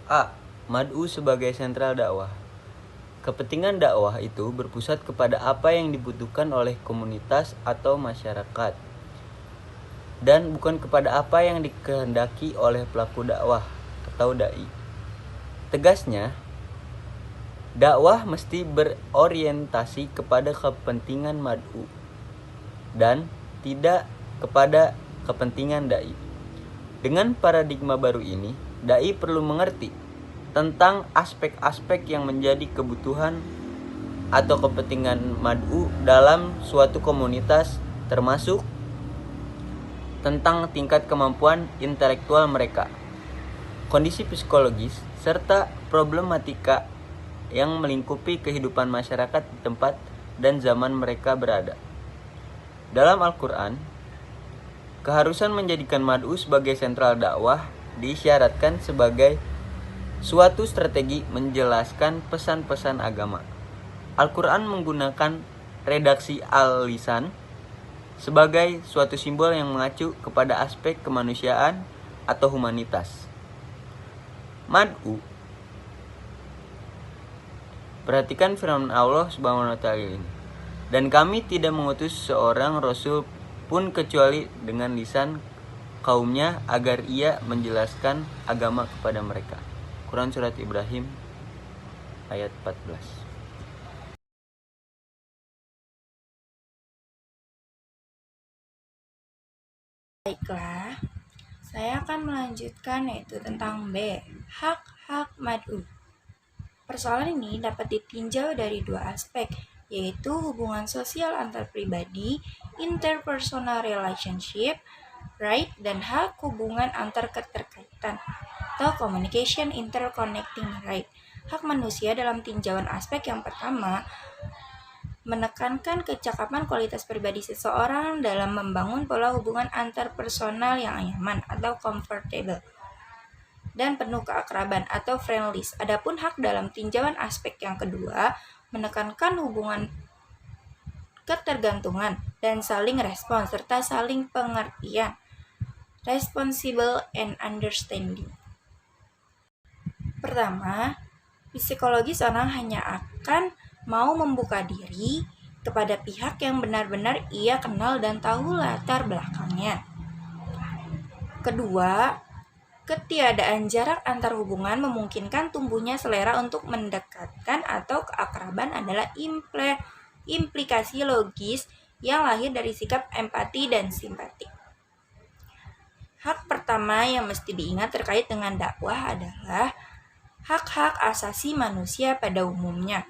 A. Mad'u sebagai sentral dakwah. Kepentingan dakwah itu berpusat kepada apa yang dibutuhkan oleh komunitas atau masyarakat, dan bukan kepada apa yang dikehendaki oleh pelaku dakwah atau dai. Tegasnya, dakwah mesti berorientasi kepada kepentingan mad'u dan tidak kepada kepentingan dai. Dengan paradigma baru ini, dai perlu mengerti tentang aspek-aspek yang menjadi kebutuhan atau kepentingan mad'u dalam suatu komunitas, termasuk tentang tingkat kemampuan intelektual mereka, kondisi psikologis, serta problematika yang melingkupi kehidupan masyarakat di tempat dan zaman mereka berada. Dalam Al-Quran, keharusan menjadikan mad'u sebagai sentral dakwah disyaratkan sebagai suatu strategi menjelaskan pesan-pesan agama. Al-Quran menggunakan redaksi al-lisan sebagai suatu simbol yang mengacu kepada aspek kemanusiaan atau humanitas. Mad'u. Perhatikan firman Allah Subhanahu wa taala ini. Dan kami tidak mengutus seorang rasul pun kecuali dengan lisan kaumnya agar ia menjelaskan agama kepada mereka. Quran Surat Ibrahim ayat 14. Baiklah, saya akan melanjutkan yaitu tentang B, hak-hak mad'u. Persoalan ini dapat ditinjau dari dua aspek, yaitu hubungan sosial antar pribadi, interpersonal relationship, right, dan hak hubungan antar keterkaitan, atau communication interconnecting right. Hak manusia dalam tinjauan aspek yang pertama menekankan kecakapan kualitas pribadi seseorang dalam membangun pola hubungan antar personal yang nyaman atau comfortable dan penuh keakraban atau friendlies. Adapun hak dalam tinjauan aspek yang kedua menekankan hubungan ketergantungan dan saling respons serta saling pengertian, responsible and understanding. Pertama, psikologi seorang hanya akan mau membuka diri kepada pihak yang benar-benar ia kenal dan tahu latar belakangnya. Kedua, ketiadaan jarak antar hubungan memungkinkan tumbuhnya selera untuk mendekatkan atau keakraban adalah implikasi logis yang lahir dari sikap empati dan simpati. Hak pertama yang mesti diingat terkait dengan dakwah adalah hak-hak asasi manusia pada umumnya.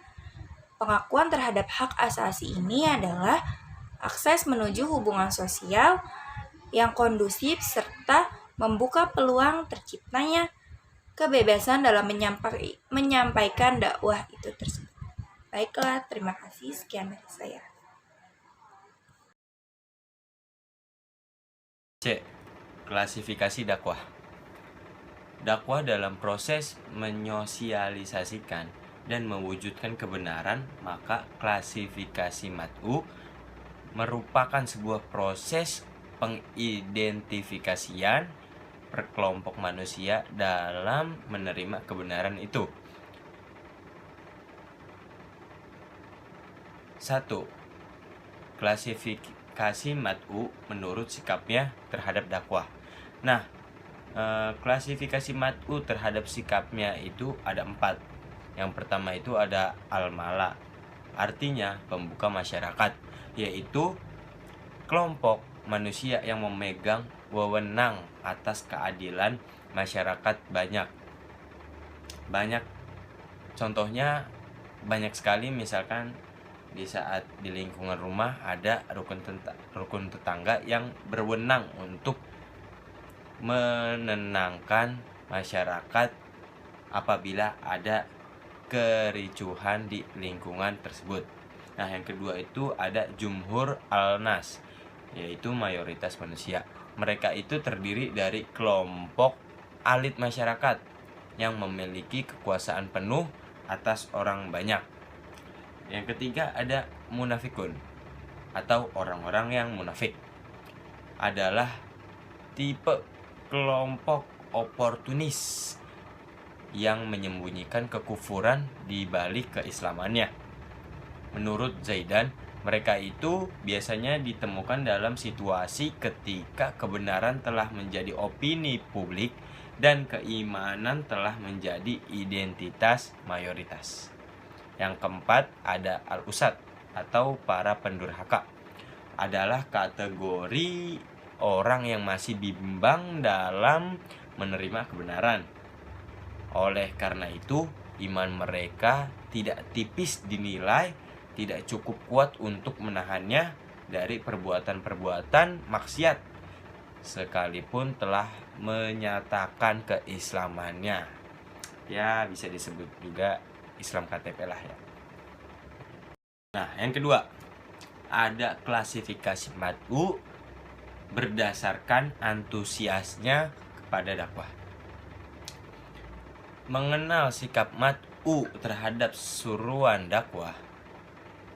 Pengakuan terhadap hak asasi ini adalah akses menuju hubungan sosial yang kondusif serta membuka peluang terciptanya kebebasan dalam menyampaikan dakwah itu tersebut. Baiklah, terima kasih. Sekian dari saya. C. Klasifikasi dakwah. Dakwah dalam proses menyosialisasikan dan mewujudkan kebenaran, maka klasifikasi mad'u merupakan sebuah proses pengidentifikasian per kelompok manusia dalam menerima kebenaran itu. 1. Klasifikasi mad'u menurut sikapnya terhadap dakwah. Nah, klasifikasi mad'u terhadap sikapnya itu ada 4. Yang pertama itu ada al-mala, artinya pembuka masyarakat, yaitu kelompok manusia yang memegang wewenang atas keadilan masyarakat banyak. Contohnya banyak sekali, misalkan di saat di lingkungan rumah ada rukun tetangga yang berwenang untuk menenangkan masyarakat apabila ada kericuhan di lingkungan tersebut. Nah, yang kedua itu ada jumhur al-nas, yaitu mayoritas manusia. Mereka itu terdiri dari kelompok elit masyarakat yang memiliki kekuasaan penuh atas orang banyak. Yang ketiga ada munafikun atau orang-orang yang munafik, adalah tipe kelompok oportunis yang menyembunyikan kekufuran di balik keislamannya. Menurut Zaidan, mereka itu biasanya ditemukan dalam situasi ketika kebenaran telah menjadi opini publik dan keimanan telah menjadi identitas mayoritas. Yang keempat ada al-usad atau para pendurhaka. Adalah kategori orang yang masih bimbang dalam menerima kebenaran. Oleh karena itu, iman mereka tidak tipis dinilai, tidak cukup kuat untuk menahannya dari perbuatan-perbuatan maksiat, sekalipun telah menyatakan keislamannya. Ya, bisa disebut juga Islam KTP lah ya. Nah, yang kedua, ada klasifikasi mad'u berdasarkan antusiasnya kepada dakwah. Mengenal sikap mad'u terhadap suruhan dakwah,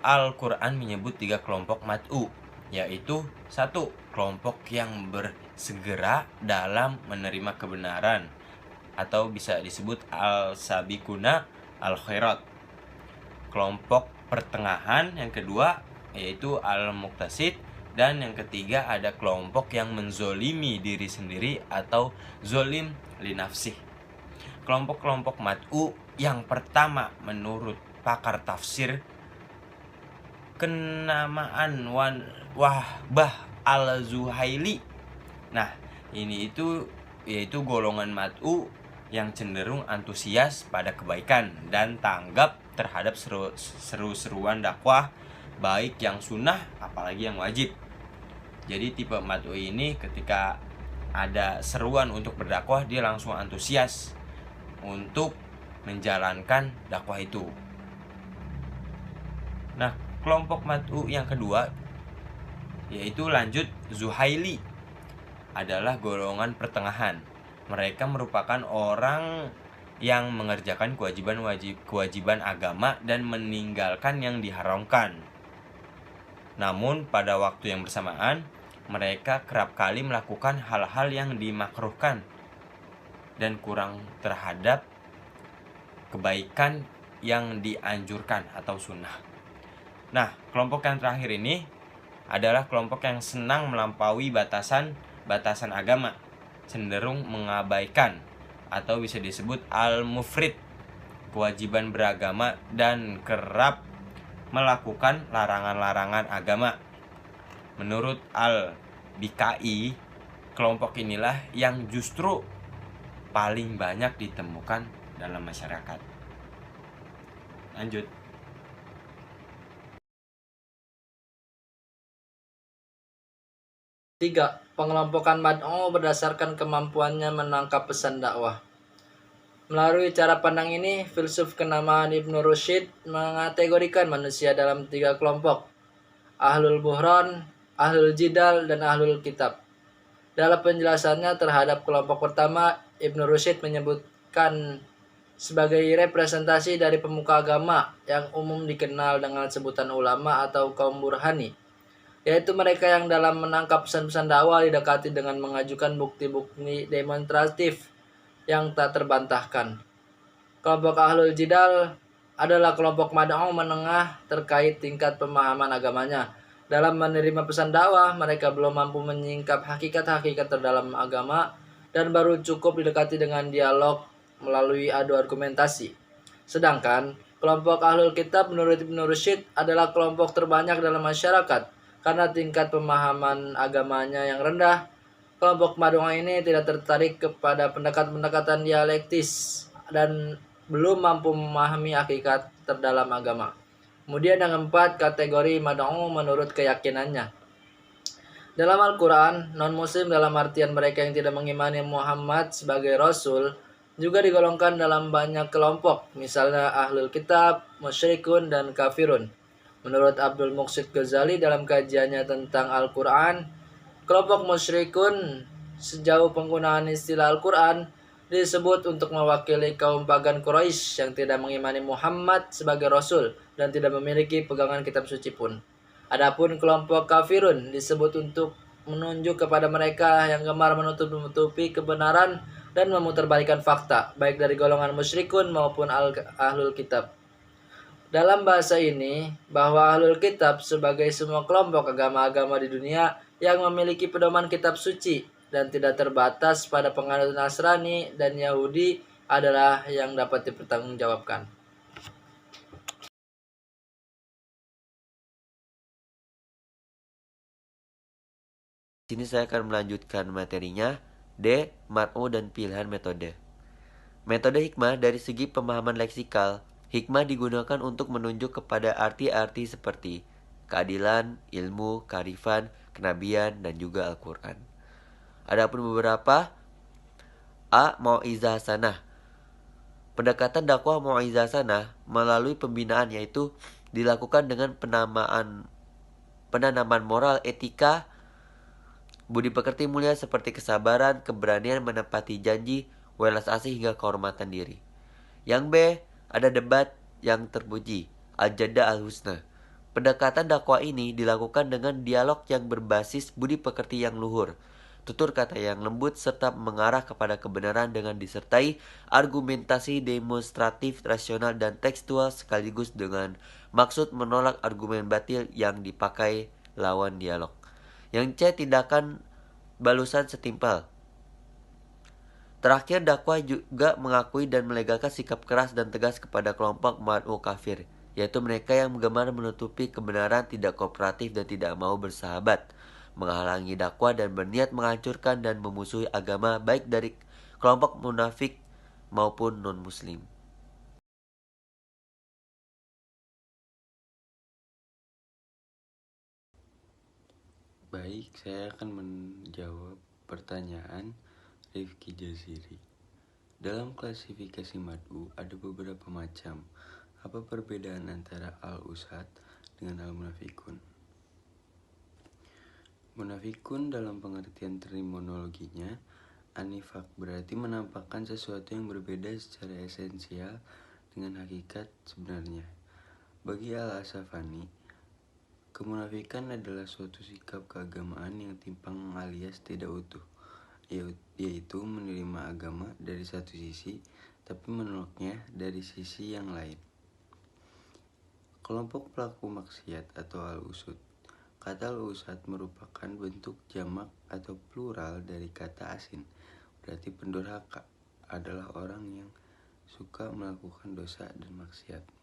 Al-Quran menyebut 3 kelompok mad'u, yaitu 1. Kelompok yang bersegera dalam menerima kebenaran, atau bisa disebut al-sabiquna al-khairat. Kelompok pertengahan yang kedua yaitu al-muqtasid, dan yang ketiga ada kelompok yang menzolimi diri sendiri atau zolim li nafsih. Kelompok-kelompok mad'u yang pertama menurut pakar tafsir, kenamaan Wahbah al-Zuhaili. Nah, ini yaitu golongan mad'u yang cenderung antusias pada kebaikan dan tanggap terhadap seru-seruan dakwah, baik yang sunnah apalagi yang wajib. Jadi tipe mad'u ini ketika ada seruan untuk berdakwah, dia langsung antusias untuk menjalankan dakwah itu. Nah, kelompok mad'u yang kedua yaitu lanjut Zuhaili, adalah golongan pertengahan. Mereka merupakan orang yang mengerjakan kewajiban agama dan meninggalkan yang diharamkan. Namun pada waktu yang bersamaan, mereka kerap kali melakukan hal-hal yang dimakruhkan dan kurang terhadap kebaikan yang dianjurkan atau sunnah. Nah, kelompok yang terakhir ini adalah kelompok yang senang melampaui batasan agama, cenderung mengabaikan atau bisa disebut al-mufrid kewajiban beragama dan kerap melakukan larangan-larangan agama. Menurut Al-Bikai, kelompok inilah yang justru paling banyak ditemukan dalam masyarakat. Lanjut. Tiga, pengelompokan mad'u berdasarkan kemampuannya menangkap pesan dakwah. Melalui cara pandang ini, filsuf kenamaan Ibnu Rushd mengategorikan manusia dalam 3 kelompok: ahlul buhran, ahlul jidal, dan ahlul kitab. Dalam penjelasannya terhadap kelompok pertama, Ibnu Rushd menyebutkan sebagai representasi dari pemuka agama yang umum dikenal dengan sebutan ulama atau kaum burhani, yaitu mereka yang dalam menangkap pesan-pesan dakwah didekati dengan mengajukan bukti-bukti demonstratif yang tak terbantahkan. Kelompok ahlul jidal adalah kelompok mad'u menengah terkait tingkat pemahaman agamanya. Dalam menerima pesan dakwah, mereka belum mampu menyingkap hakikat-hakikat terdalam agama dan baru cukup didekati dengan dialog melalui adu argumentasi. Sedangkan kelompok ahlul kitab menurut Ibnu Rushd adalah kelompok terbanyak dalam masyarakat karena tingkat pemahaman agamanya yang rendah. Kelompok mad'u ini tidak tertarik kepada pendekatan dialektis dan belum mampu memahami hakikat terdalam agama. Kemudian yang keempat, kategori mad'u menurut keyakinannya. Dalam Al-Quran, non-muslim dalam artian mereka yang tidak mengimani Muhammad sebagai Rasul juga digolongkan dalam banyak kelompok, misalnya ahlul kitab, musyrikun, dan kafirun. Menurut Abdul Muqsid Ghazali dalam kajiannya tentang Al-Quran, kelompok musyrikun sejauh penggunaan istilah Al-Quran disebut untuk mewakili kaum pagan Quraisy yang tidak mengimani Muhammad sebagai Rasul dan tidak memiliki pegangan kitab suci pun. Adapun kelompok kafirun disebut untuk menunjuk kepada mereka yang gemar menutup-nutupi kebenaran dan memutarbalikkan fakta, baik dari golongan musyrikun maupun ahlul kitab. Dalam bahasa ini, bahwa ahlul kitab sebagai semua kelompok agama-agama di dunia yang memiliki pedoman kitab suci dan tidak terbatas pada penganut Nasrani dan Yahudi adalah yang dapat dipertanggungjawabkan. Sini saya akan melanjutkan materinya. D. Mar'u dan pilihan metode. Metode hikmah dari segi pemahaman leksikal, hikmah digunakan untuk menunjuk kepada arti-arti seperti keadilan, ilmu, kearifan, kenabian, dan juga Al-Quran. Adapun beberapa A. Mau'izah hasanah. Pendekatan dakwah mau'izah hasanah melalui pembinaan yaitu dilakukan dengan penanaman moral, etika, budi pekerti mulia seperti kesabaran, keberanian menepati janji, welas asih hingga kehormatan diri. Yang B, ada debat yang terpuji, al-jadda al-husna. Pendekatan dakwah ini dilakukan dengan dialog yang berbasis budi pekerti yang luhur, tutur kata yang lembut serta mengarah kepada kebenaran dengan disertai argumentasi demonstratif, rasional dan tekstual sekaligus dengan maksud menolak argumen batil yang dipakai lawan dialog. Yang C, tindakan balusan setimpal. Terakhir, dakwah juga mengakui dan melegalkan sikap keras dan tegas kepada kelompok mad'u kafir, yaitu mereka yang gemar menutupi kebenaran, tidak kooperatif dan tidak mau bersahabat, menghalangi dakwah dan berniat menghancurkan dan memusuhi agama baik dari kelompok munafik maupun non-muslim. Baik, saya akan menjawab pertanyaan Rifki Jaziri. Dalam klasifikasi mad'u ada beberapa macam. Apa perbedaan antara al-usat dengan al-munafikun? Munafikun dalam pengertian terminologinya, anifak berarti menampakkan sesuatu yang berbeda secara esensial dengan hakikat sebenarnya. Bagi al-Asafani, kemunafikan adalah suatu sikap keagamaan yang timpang alias tidak utuh, yaitu menerima agama dari satu sisi tapi menolaknya dari sisi yang lain. Kelompok pelaku maksiat atau al-usud. Kata al-usad merupakan bentuk jamak atau plural dari kata asin, berarti pendurhaka adalah orang yang suka melakukan dosa dan maksiat.